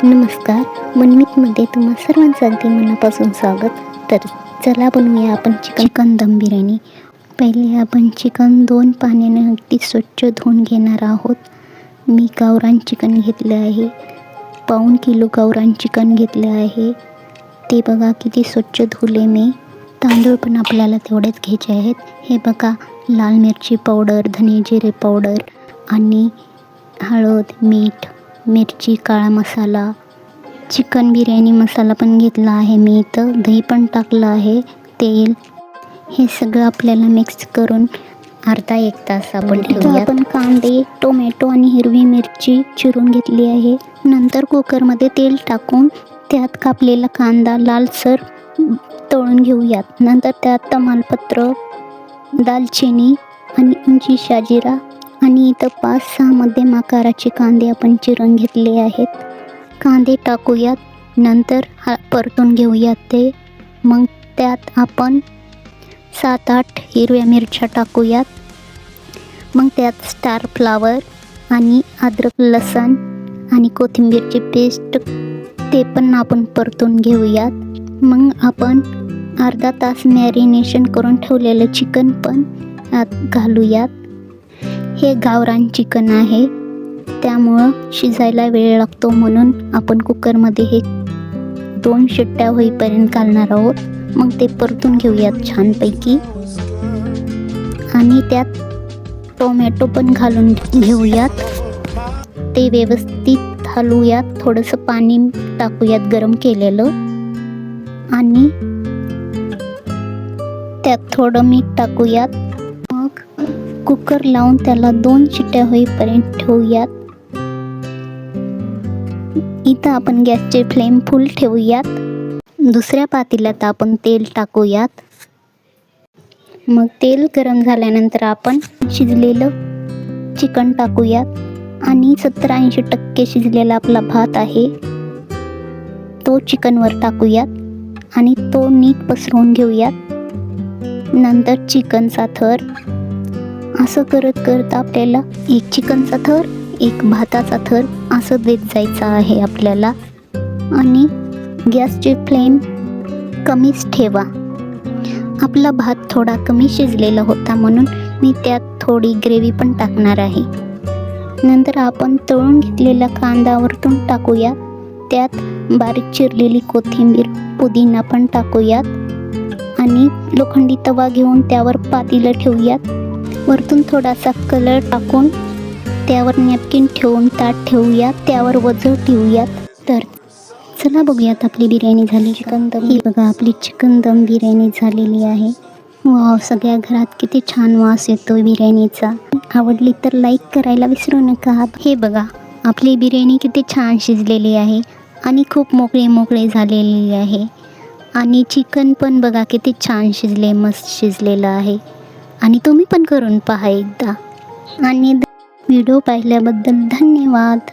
नमस्कार. मनमीतमध्ये तुम्हा सर्वांचं अगदी मनापासून स्वागत. तर चला बनवूया आपण चिकन दम बिर्याणी. पहिले आपण चिकन 2 पाण्याने अगदी स्वच्छ धुवून घेणार आहोत. मी गावरान चिकन घेतले आहे. पाऊण किलो गावरान चिकन घेतले आहे. ते बघा किती स्वच्छ धुले मी. तांदूळ पण आपल्याला तेवढेच घ्यायचे आहेत. हे बघा, लाल मिरची पावडर, धने जिरे पावडर आणि हळद, मीठ, मिरची, काळा मसाला, चिकन बिर्याणी मसाला पण घेतला आहे मी इथं. दही पण टाकलं आहे, तेल. हे सगळं आपल्याला मिक्स करून अर्धा 1 तास आपण ठेवूया. आपण कांदे, टोमॅटो आणि हिरवी मिरची चिरून घेतली आहे. नंतर कुकरमध्ये तेल टाकून त्यात कापलेला कांदा लालसर तळून घेऊयात. नंतर त्यात तमालपत्र, दालचिनी आणि शाजिरा आणि इथं 5-6 मध्यम आकाराचे कांदे आपण चिरून घेतले आहेत. कांदे टाकूयात. नंतर परतून घेऊयात ते. मग त्यात आपण 7-8 हिरव्या मिरच्या टाकूयात. मग त्यात स्टार फ्लावर आणि अद्रक, लसूण आणि कोथिंबीरची पेस्ट ते पण आपण परतून घेऊयात. मग आपण अर्धा तास मॅरिनेशन करून ठेवलेलं चिकन पण यात घालूयात. हे गावरान चिकन आहे, त्यामुळं शिजायला वेळ लागतो, म्हणून आपण कुकरमध्ये हे 2 शिट्ट्या होईपर्यंत घालणार आहोत. मग ते परतून घेऊयात छानपैकी. आणि त्यात टोमॅटो पण घालून घेऊयात. ते व्यवस्थित हलवूयात. थोडंसं पाणी टाकूयात गरम केलेलं आणि त्यात थोडं मीठ टाकूयात. मग कुकर लावून त्याला 2 शिट्ट्या होईपर्यंत ठेवूयात. इथं आपण गॅसचे फ्लेम फुल ठेवूयात. दुसऱ्या पातेल्यात आपण तेल टाकूयात. मग तेल गरम झाल्यानंतर आपण शिजलेलं चिकन टाकूयात आणि 70-80% शिजलेला आपला भात आहे तो चिकनवर टाकूयात आणि तो नीट पसरवून घेऊयात. नंतर चिकनचा थर असं करत करत आपल्याला एक चिकनचा थर, एक भाताचा थर असं देत जायचं आहे आपल्याला. आणि गॅसची फ्लेम कमीच ठेवा. आपला भात थोडा कमी शिजलेला होता, म्हणून मी त्यात थोडी ग्रेव्ही पण टाकणार आहे. नंतर आपण तळून घेतलेला कांदा वरतून टाकूयात. त्यात बारीक चिरलेली कोथिंबीर, पुदिना पण टाकूयात आणि लोखंडी तवा घेऊन त्यावर पातेलं ठेवूयात. वरतून थोडासा कलर टाकून त्यावर नॅपकिन ठेवून ताट ठेवूयात. त्यावर वजं ठेवूयात. तर चला बघूयात आपली बिर्याणी झाली. चिकन दम. ही बघा, आपली चिकन दम बिर्याणी झालेली आहे. वाव, सगळ्या घरात किती छान वास येतो बिर्याणीचा. आवडली तर लाईक करायला विसरू नका. हे बघा, आपली बिर्याणी किती छान शिजलेली आहे आणि खूप मोकळे झालेली आहे. आणि चिकन पण बघा किती छान शिजले, मस्त शिजलेलं आहे. आणि तुम्ही पण करून पहा एकदा. आणि व्हिडिओ पाहिल्याबद्दल धन्यवाद.